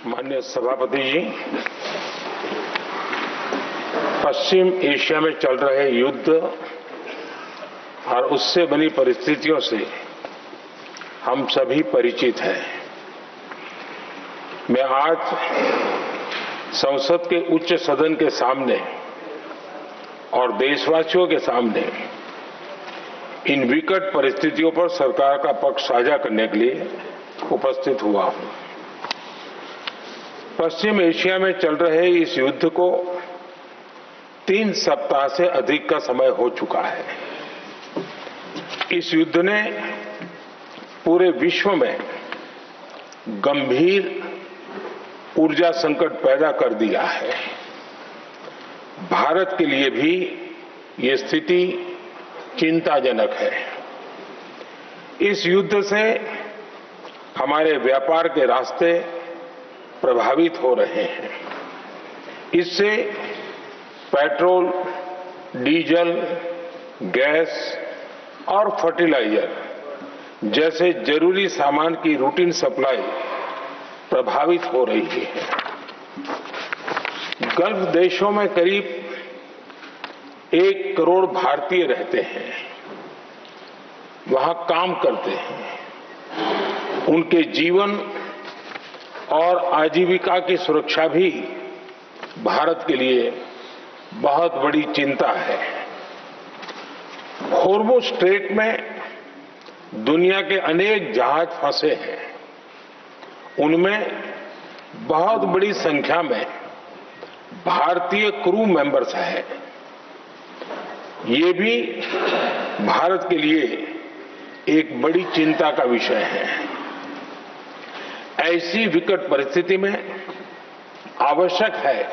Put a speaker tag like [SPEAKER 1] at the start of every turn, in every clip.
[SPEAKER 1] माननीय सभापति जी, पश्चिम एशिया में चल रहे युद्ध और उससे बनी परिस्थितियों से हम सभी परिचित हैं। मैं आज संसद के उच्च सदन के सामने और देशवासियों के सामने इन विकट परिस्थितियों पर सरकार का पक्ष साझा करने के लिए उपस्थित हुआ हूं। पश्चिम एशिया में चल रहे इस युद्ध को 3 सप्ताह से अधिक का समय हो चुका है। इस युद्ध ने पूरे विश्व में गंभीर ऊर्जा संकट पैदा कर दिया है। भारत के लिए भी ये स्थिति चिंताजनक है। इस युद्ध से हमारे व्यापार के रास्ते प्रभावित हो रहे हैं। इससे पेट्रोल, डीजल, गैस और फर्टिलाइजर जैसे जरूरी सामान की रूटीन सप्लाई प्रभावित हो रही है। गल्फ देशों में करीब 1 करोड़ भारतीय रहते हैं, वहां काम करते हैं। उनके जीवन और आजीविका की सुरक्षा भी भारत के लिए बहुत बड़ी चिंता है। हॉर्मुज़ स्ट्रेट में दुनिया के अनेक जहाज फंसे हैं। उनमें बहुत बड़ी संख्या में भारतीय क्रू मेंबर्स हैं। ये भी भारत के लिए एक बड़ी चिंता का विषय है। ऐसी विकट परिस्थिति में आवश्यक है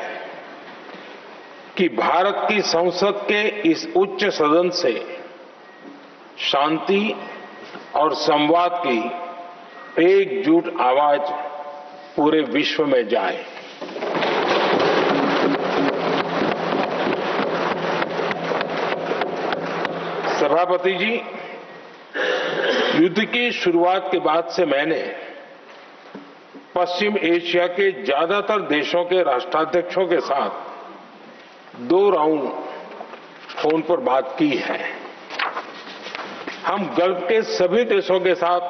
[SPEAKER 1] कि भारत की संसद के इस उच्च सदन से शांति और संवाद की एकजुट आवाज पूरे विश्व में जाए। सभापति जी, युद्ध की शुरुआत के बाद से मैंने पश्चिम एशिया के ज्यादातर देशों के राष्ट्राध्यक्षों के साथ 2 राउंड फोन पर बात की है। हम गल्फ के सभी देशों के साथ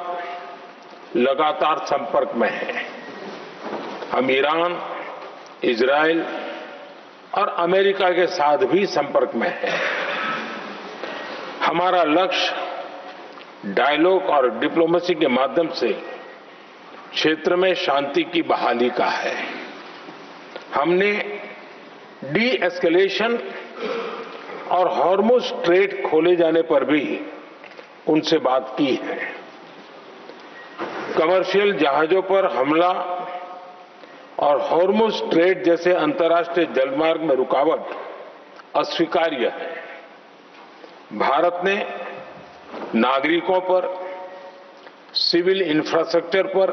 [SPEAKER 1] लगातार संपर्क में हैं। हम ईरान, इजराइल और अमेरिका के साथ भी संपर्क में हैं। हमारा लक्ष्य डायलॉग और डिप्लोमेसी के माध्यम से क्षेत्र में शांति की बहाली का है। हमने डी एस्केलेशन और हॉर्मुज़ स्ट्रेट खोले जाने पर भी उनसे बात की है। कमर्शियल जहाजों पर हमला और हॉर्मुज़ स्ट्रेट जैसे अंतर्राष्ट्रीय जलमार्ग में रुकावट अस्वीकार्य है। भारत ने नागरिकों पर, सिविल इंफ्रास्ट्रक्चर पर,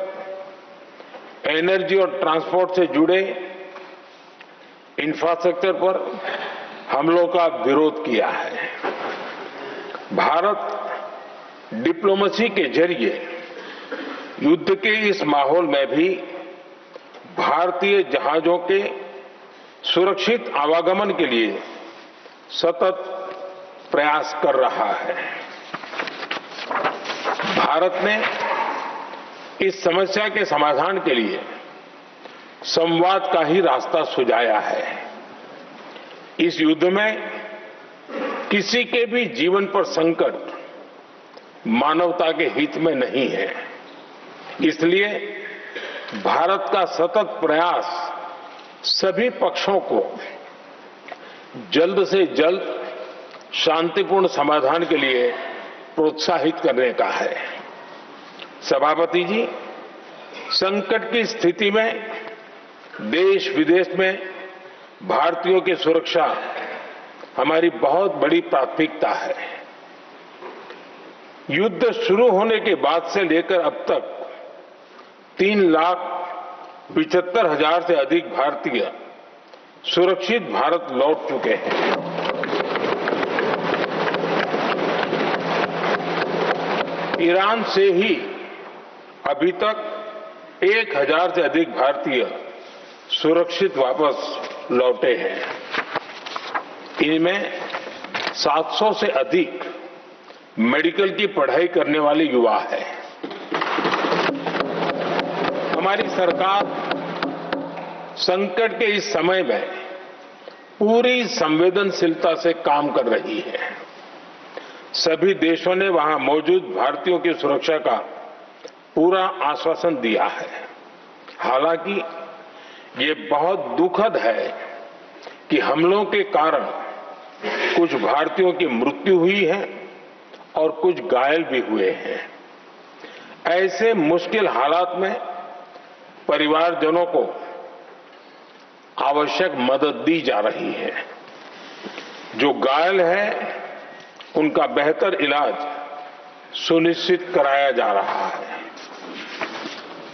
[SPEAKER 1] एनर्जी और ट्रांसपोर्ट से जुड़े इंफ्रास्ट्रक्चर पर हमलों का विरोध किया है। भारत डिप्लोमेसी के जरिए युद्ध के इस माहौल में भी भारतीय जहाजों के सुरक्षित आवागमन के लिए सतत प्रयास कर रहा है। भारत ने इस समस्या के समाधान के लिए संवाद का ही रास्ता सुझाया है। इस युद्ध में किसी के भी जीवन पर संकट मानवता के हित में नहीं है। इसलिए भारत का सतत प्रयास सभी पक्षों को जल्द से जल्द शांतिपूर्ण समाधान के लिए प्रोत्साहित करने का है। सभापति जी, संकट की स्थिति में देश विदेश में भारतीयों की सुरक्षा हमारी बहुत बड़ी प्राथमिकता है। युद्ध शुरू होने के बाद से लेकर अब तक 3,75,000 से अधिक भारतीय सुरक्षित भारत लौट चुके हैं। ईरान से ही अभी तक 1000 से अधिक भारतीय सुरक्षित वापस लौटे हैं। इनमें 700 से अधिक मेडिकल की पढ़ाई करने वाले युवा हैं। हमारी सरकार संकट के इस समय में पूरी संवेदनशीलता से काम कर रही है। सभी देशों ने वहां मौजूद भारतीयों की सुरक्षा का पूरा आश्वासन दिया है। हालांकि ये बहुत दुखद है कि हमलों के कारण कुछ भारतीयों की मृत्यु हुई है और कुछ घायल भी हुए हैं। ऐसे मुश्किल हालात में परिवारजनों को आवश्यक मदद दी जा रही है। जो घायल हैं, उनका बेहतर इलाज सुनिश्चित कराया जा रहा है।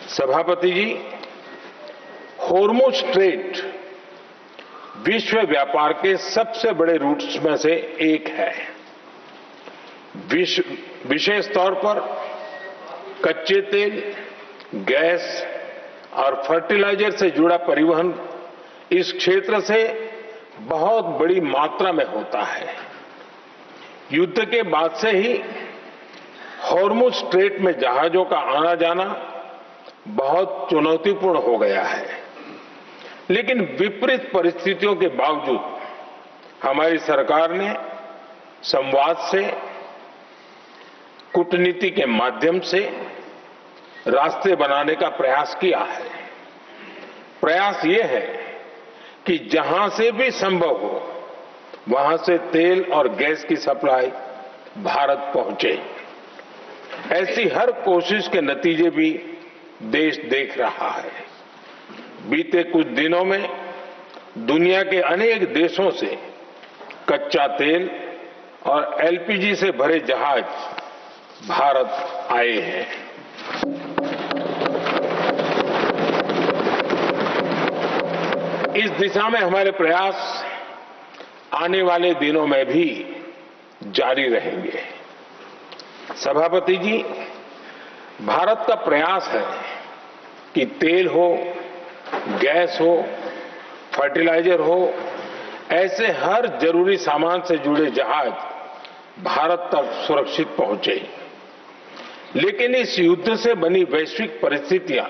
[SPEAKER 1] सभापति जी, होर्मुज स्ट्रेट विश्व व्यापार के सबसे बड़े रूट्स में से एक है। विशेष तौर पर कच्चे तेल, गैस और फर्टिलाइजर से जुड़ा परिवहन इस क्षेत्र से बहुत बड़ी मात्रा में होता है। युद्ध के बाद से ही होर्मुज स्ट्रेट में जहाजों का आना जाना बहुत चुनौतीपूर्ण हो गया है। लेकिन विपरीत परिस्थितियों के बावजूद हमारी सरकार ने संवाद से, कूटनीति के माध्यम से रास्ते बनाने का प्रयास किया है। प्रयास ये है कि जहां से भी संभव हो वहां से तेल और गैस की सप्लाई भारत पहुंचे। ऐसी हर कोशिश के नतीजे भी देश देख रहा है। बीते कुछ दिनों में दुनिया के अनेक देशों से कच्चा तेल और एलपीजी से भरे जहाज भारत आए हैं। इस दिशा में हमारे प्रयास आने वाले दिनों में भी जारी रहेंगे। सभापति जी, भारत का प्रयास है कि तेल हो, गैस हो, फर्टिलाइजर हो, ऐसे हर जरूरी सामान से जुड़े जहाज भारत तक सुरक्षित पहुंचे। लेकिन इस युद्ध से बनी वैश्विक परिस्थितियां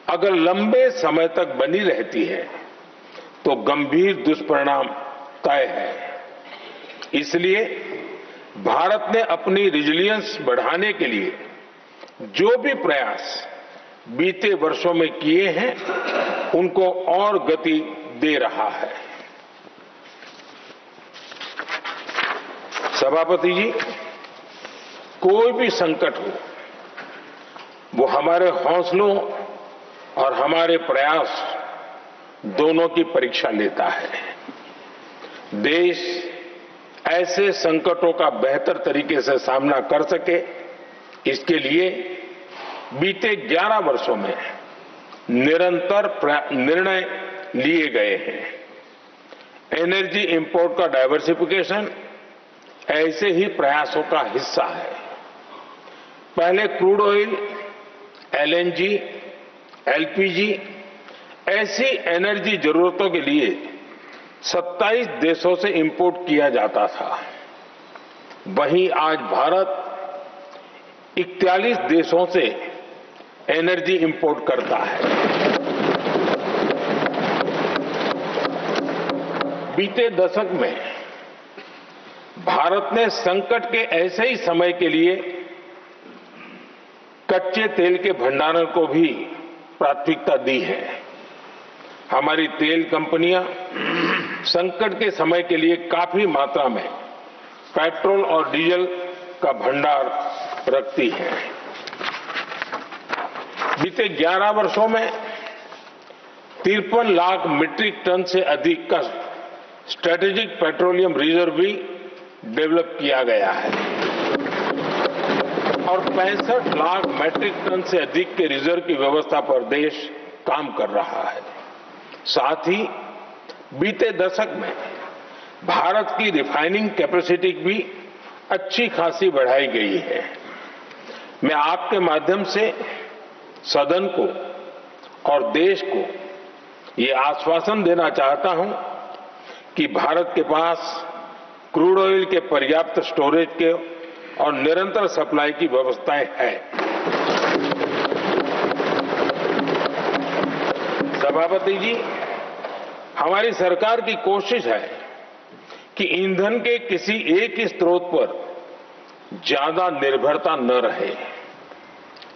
[SPEAKER 1] अगर लंबे समय तक बनी रहती है तो गंभीर दुष्परिणाम तय है। इसलिए भारत ने अपनी रेजिलियंस बढ़ाने के लिए जो भी प्रयास बीते वर्षों में किए हैं, उनको और गति दे रहा है। सभापति जी, कोई भी संकट हो, वो हमारे हौसलों और हमारे प्रयास दोनों की परीक्षा लेता है। देश ऐसे संकटों का बेहतर तरीके से सामना कर सके, इसके लिए बीते 11 वर्षों में निरंतर निर्णय लिए गए हैं। एनर्जी इंपोर्ट का डाइवर्सिफिकेशन ऐसे ही प्रयासों का हिस्सा है। पहले क्रूड ऑयल, एलएनजी, एलपीजी ऐसी एनर्जी जरूरतों के लिए 27 देशों से इंपोर्ट किया जाता था। वहीं आज भारत 41 देशों से एनर्जी इंपोर्ट करता है। बीते दशक में भारत ने संकट के ऐसे ही समय के लिए कच्चे तेल के भंडारण को भी प्राथमिकता दी है। हमारी तेल कंपनियां संकट के समय के लिए काफी मात्रा में पेट्रोल और डीजल का भंडार रखती हैं। बीते 11 वर्षों में 53 लाख मीट्रिक टन से अधिक का स्ट्रेटेजिक पेट्रोलियम रिजर्व भी डेवलप किया गया है और 65 लाख मीट्रिक टन से अधिक के रिजर्व की व्यवस्था पर देश काम कर रहा है। साथ ही बीते दशक में भारत की रिफाइनिंग कैपेसिटी भी अच्छी खासी बढ़ाई गई है। मैं आपके माध्यम से सदन को और देश को ये आश्वासन देना चाहता हूं कि भारत के पास क्रूड ऑयल के पर्याप्त स्टोरेज के और निरंतर सप्लाई की व्यवस्थाएं हैं। सभापति जी, हमारी सरकार की कोशिश है कि ईंधन के किसी एक ही स्रोत पर ज्यादा निर्भरता न रहे।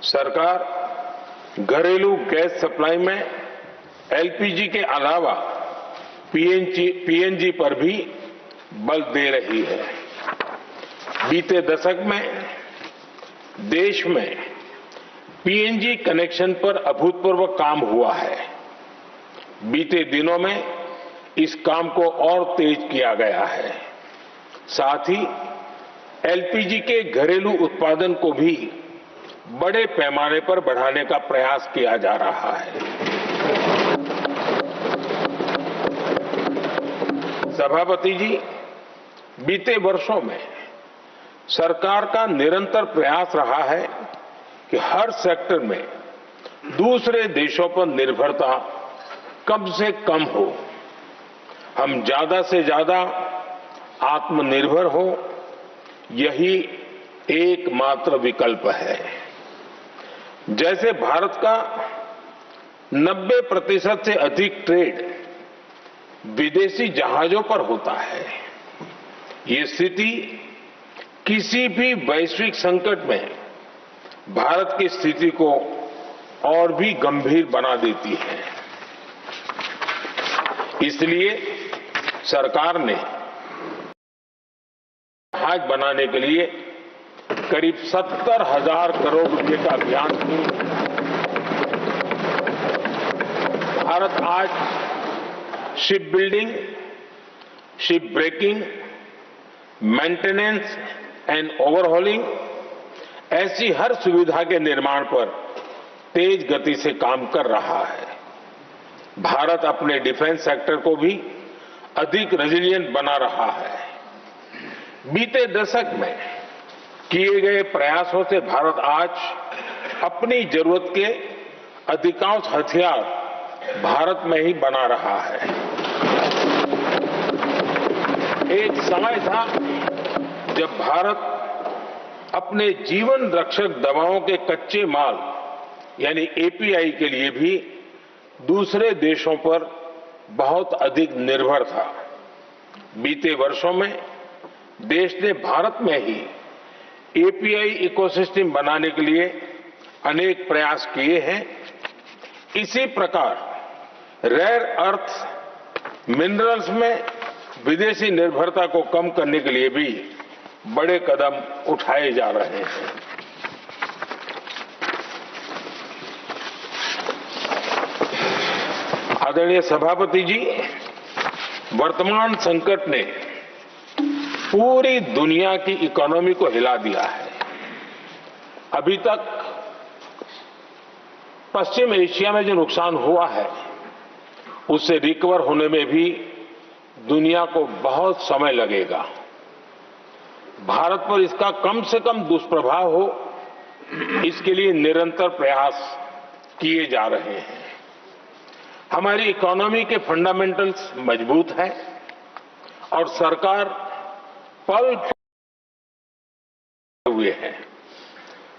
[SPEAKER 1] सरकार घरेलू गैस सप्लाई में एलपीजी के अलावा पीएनजी पर भी बल दे रही है। बीते दशक में देश में पीएनजी कनेक्शन पर अभूतपूर्व काम हुआ है। बीते दिनों में इस काम को और तेज किया गया है। साथ ही एलपीजी के घरेलू उत्पादन को भी बड़े पैमाने पर बढ़ाने का प्रयास किया जा रहा है। सभापति जी, बीते वर्षों में सरकार का निरंतर प्रयास रहा है कि हर सेक्टर में दूसरे देशों पर निर्भरता कम से कम हो, हम ज्यादा से ज्यादा आत्मनिर्भर हो, यही एकमात्र विकल्प है। जैसे भारत का 90% से अधिक ट्रेड विदेशी जहाजों पर होता है, ये स्थिति किसी भी वैश्विक संकट में भारत की स्थिति को और भी गंभीर बना देती है। इसलिए सरकार ने जहाज बनाने के लिए करीब 70,000 करोड़ रुपए का अभियान शुरू किया। भारत आज ship building, ship breaking, maintenance and overhauling ऐसी हर सुविधा के निर्माण पर तेज गति से काम कर रहा है। भारत अपने डिफेंस सेक्टर को भी अधिक रेजिलिएंट बना रहा है। बीते दशक में किए गए प्रयासों से भारत आज अपनी जरूरत के अधिकांश हथियार भारत में ही बना रहा है। एक समय था जब भारत अपने जीवन रक्षक दवाओं के कच्चे माल यानी एपीआई के लिए भी दूसरे देशों पर बहुत अधिक निर्भर था। बीते वर्षों में देश ने भारत में ही एपीआई इकोसिस्टम बनाने के लिए अनेक प्रयास किए हैं। इसी प्रकार रेयर अर्थ मिनरल्स में विदेशी निर्भरता को कम करने के लिए भी बड़े कदम उठाए जा रहे हैं। आदरणीय सभापति जी, वर्तमान संकट ने पूरी दुनिया की इकोनॉमी को हिला दिया है। अभी तक पश्चिम एशिया में जो नुकसान हुआ है उससे रिकवर होने में भी दुनिया को बहुत समय लगेगा। भारत पर इसका कम से कम दुष्प्रभाव हो, इसके लिए निरंतर प्रयास किए जा रहे हैं। हमारी इकोनॉमी के फंडामेंटल्स मजबूत हैं और सरकार पल हुए हैं।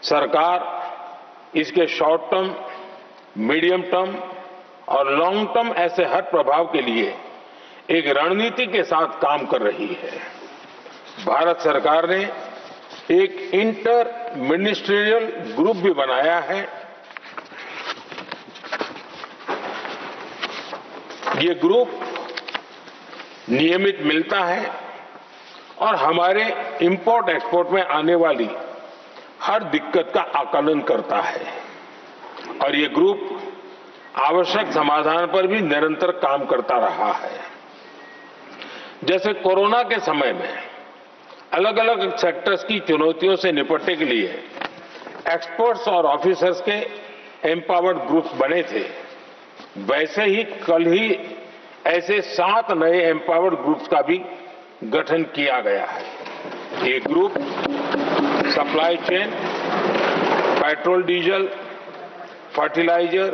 [SPEAKER 1] सरकार इसके शॉर्ट टर्म, मीडियम टर्म और लॉन्ग टर्म ऐसे हर प्रभाव के लिए एक रणनीति के साथ काम कर रही है। भारत सरकार ने एक इंटर मिनिस्ट्रियल ग्रुप भी बनाया है। ये ग्रुप नियमित मिलता है और हमारे इंपोर्ट एक्सपोर्ट में आने वाली हर दिक्कत का आकलन करता है और ये ग्रुप आवश्यक समाधान पर भी निरंतर काम करता रहा है। जैसे कोरोना के समय में अलग अलग सेक्टर्स की चुनौतियों से निपटने के लिए एक्सपर्ट्स और ऑफिसर्स के एम्पावर्ड ग्रुप्स बने थे, वैसे ही कल ही ऐसे 7 नए एम्पावर्ड ग्रुप्स का भी गठन किया गया है। ये group supply chain, petrol diesel, fertiliser,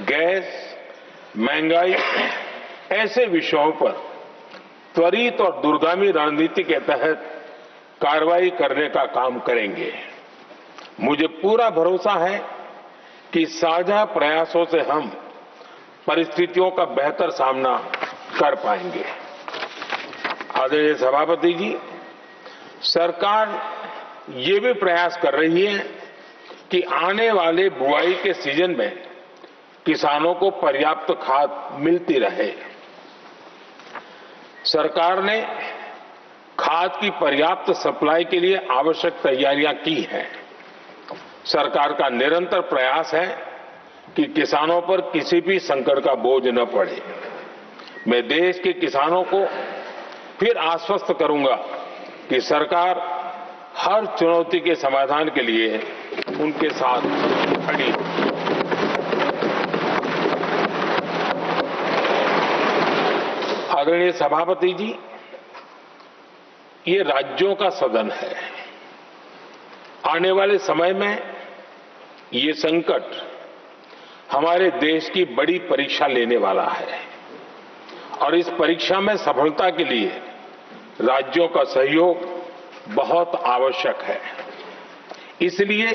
[SPEAKER 1] gas, महंगाई ऐसे विषयों पर त्वरित और दूरगामी रणनीति के तहत कार्रवाई करने का काम करेंगे। मुझे पूरा भरोसा है कि साझा प्रयासों से हम परिस्थितियों का बेहतर सामना कर पाएंगे। आदरणीय सभापति जी, सरकार ये भी प्रयास कर रही है कि आने वाले बुआई के सीजन में किसानों को पर्याप्त खाद मिलती रहे। सरकार ने खाद की पर्याप्त सप्लाई के लिए आवश्यक तैयारियां की हैं। सरकार का निरंतर प्रयास है कि किसानों पर किसी भी संकट का बोझ न पड़े। मैं देश के किसानों को फिर आश्वस्त करूंगा कि सरकार हर चुनौती के समाधान के लिए उनके साथ खड़ी है। आदरणीय सभापति जी, ये राज्यों का सदन है। आने वाले समय में ये संकट हमारे देश की बड़ी परीक्षा लेने वाला है और इस परीक्षा में सफलता के लिए राज्यों का सहयोग बहुत आवश्यक है। इसलिए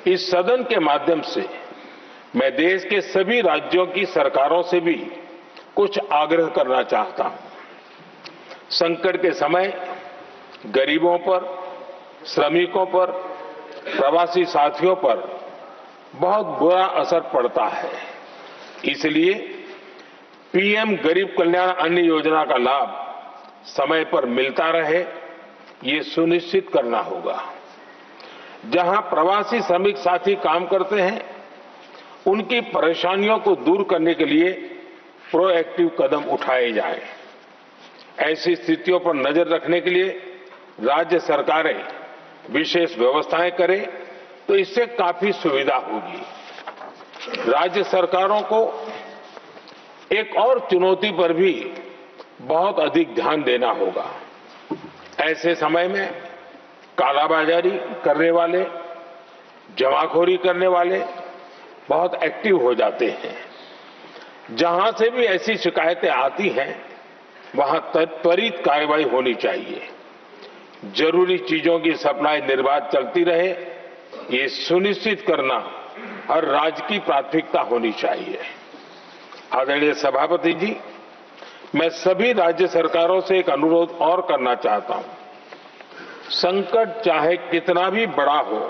[SPEAKER 1] इस सदन के माध्यम से मैं देश के सभी राज्यों की सरकारों से भी कुछ आग्रह करना चाहता हूं। संकट के समय गरीबों पर, श्रमिकों पर, प्रवासी साथियों पर बहुत बुरा असर पड़ता है। इसलिए पीएम गरीब कल्याण अन्न योजना का लाभ समय पर मिलता रहे, ये सुनिश्चित करना होगा। जहां प्रवासी श्रमिक साथी काम करते हैं, उनकी परेशानियों को दूर करने के लिए प्रोएक्टिव कदम उठाए जाएं। ऐसी स्थितियों पर नजर रखने के लिए राज्य सरकारें विशेष व्यवस्थाएं करें तो इससे काफी सुविधा होगी। राज्य सरकारों को एक और चुनौती पर भी बहुत अधिक ध्यान देना होगा। ऐसे समय में कालाबाजारी करने वाले, जमाखोरी करने वाले बहुत एक्टिव हो जाते हैं। जहां से भी ऐसी शिकायतें आती हैं, वहां त्वरित कार्रवाई होनी चाहिए। जरूरी चीजों की सप्लाई निर्बाध चलती रहे, ये सुनिश्चित करना हर राज्य की प्राथमिकता होनी चाहिए। आदरणीय सभापति जी, मैं सभी राज्य सरकारों से एक अनुरोध और करना चाहता हूं। संकट चाहे कितना भी बड़ा हो,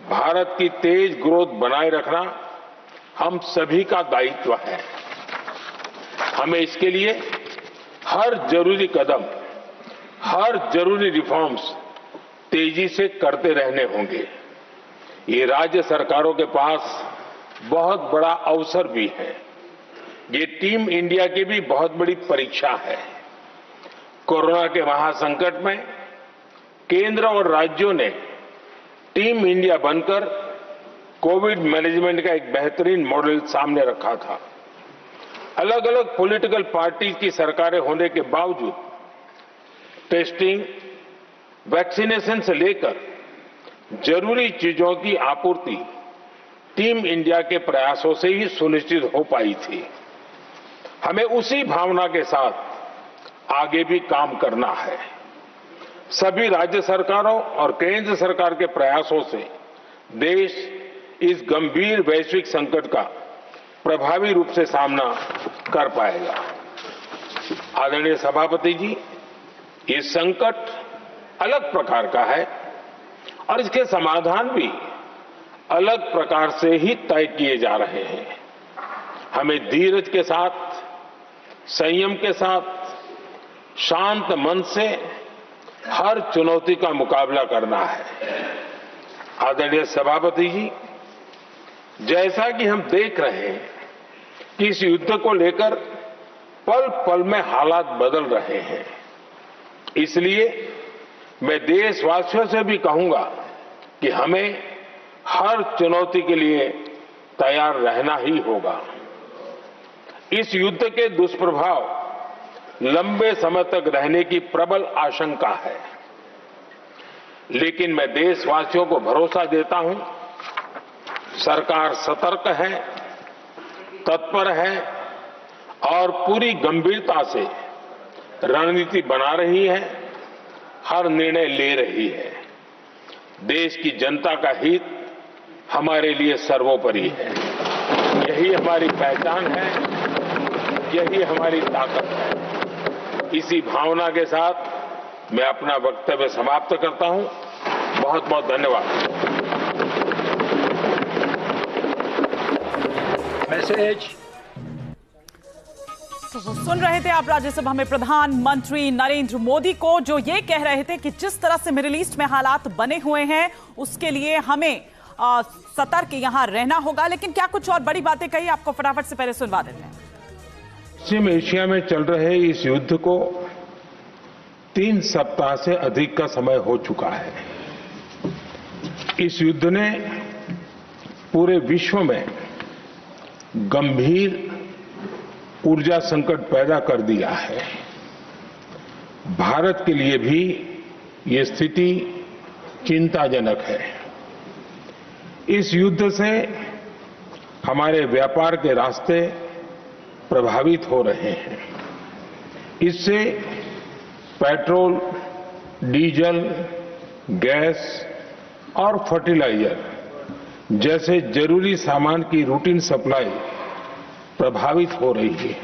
[SPEAKER 1] भारत की तेज ग्रोथ बनाए रखना हम सभी का दायित्व है। हमें इसके लिए हर जरूरी कदम, हर जरूरी रिफॉर्म्स तेजी से करते रहने होंगे। ये राज्य सरकारों के पास बहुत बड़ा अवसर भी है। ये टीम इंडिया की भी बहुत बड़ी परीक्षा है। कोरोना के महासंकट में केंद्र और राज्यों ने टीम इंडिया बनकर कोविड मैनेजमेंट का एक बेहतरीन मॉडल सामने रखा था। अलग अलग पॉलिटिकल पार्टी की सरकारें होने के बावजूद टेस्टिंग, वैक्सीनेशन से लेकर जरूरी चीजों की आपूर्ति टीम इंडिया के प्रयासों से ही सुनिश्चित हो पाई थी। हमें उसी भावना के साथ आगे भी काम करना है। सभी राज्य सरकारों और केंद्र सरकार के प्रयासों से देश इस गंभीर वैश्विक संकट का प्रभावी रूप से सामना कर पाएगा। आदरणीय सभापति जी, ये संकट अलग प्रकार का है और इसके समाधान भी अलग प्रकार से ही तय किए जा रहे हैं। हमें धीरज के साथ, संयम के साथ, शांत मन से हर चुनौती का मुकाबला करना है। आदरणीय सभापति जी, जैसा कि हम देख रहे हैं कि इस युद्ध को लेकर पल पल में हालात बदल रहे हैं, इसलिए मैं देशवासियों से भी कहूंगा कि हमें हर चुनौती के लिए तैयार रहना ही होगा। इस युद्ध के दुष्प्रभाव लंबे समय तक रहने की प्रबल आशंका है, लेकिन मैं देशवासियों को भरोसा देता हूं, सरकार सतर्क है, तत्पर है और पूरी गंभीरता से रणनीति बना रही है, हर निर्णय ले रही है। देश की जनता का हित हमारे लिए सर्वोपरि है। यही हमारी पहचान है, यही हमारी ताकत है। इसी भावना के साथ मैं अपना वक्तव्य समाप्त करता हूं। बहुत बहुत धन्यवाद।
[SPEAKER 2] मैसेज।
[SPEAKER 3] तो सुन रहे थे आप राज्यसभा में प्रधानमंत्री नरेंद्र मोदी को, जो ये कह रहे थे कि जिस तरह से मिडिल ईस्ट में हालात बने हुए हैं उसके लिए हमें सतर्क यहां रहना होगा। लेकिन क्या कुछ और बड़ी बातें कही, आपको फटाफट से पहले सुनवा देते हैं।
[SPEAKER 1] पश्चिम एशिया में चल रहे इस युद्ध को 3 सप्ताह से अधिक का समय हो चुका है। इस युद्ध ने पूरे विश्व में गंभीर ऊर्जा संकट पैदा कर दिया है। भारत के लिए भी ये स्थिति चिंताजनक है। इस युद्ध से हमारे व्यापार के रास्ते प्रभावित हो रहे हैं। इससे पेट्रोल, डीजल, गैस और फर्टिलाइजर जैसे जरूरी सामान की रूटीन सप्लाई प्रभावित हो रही है।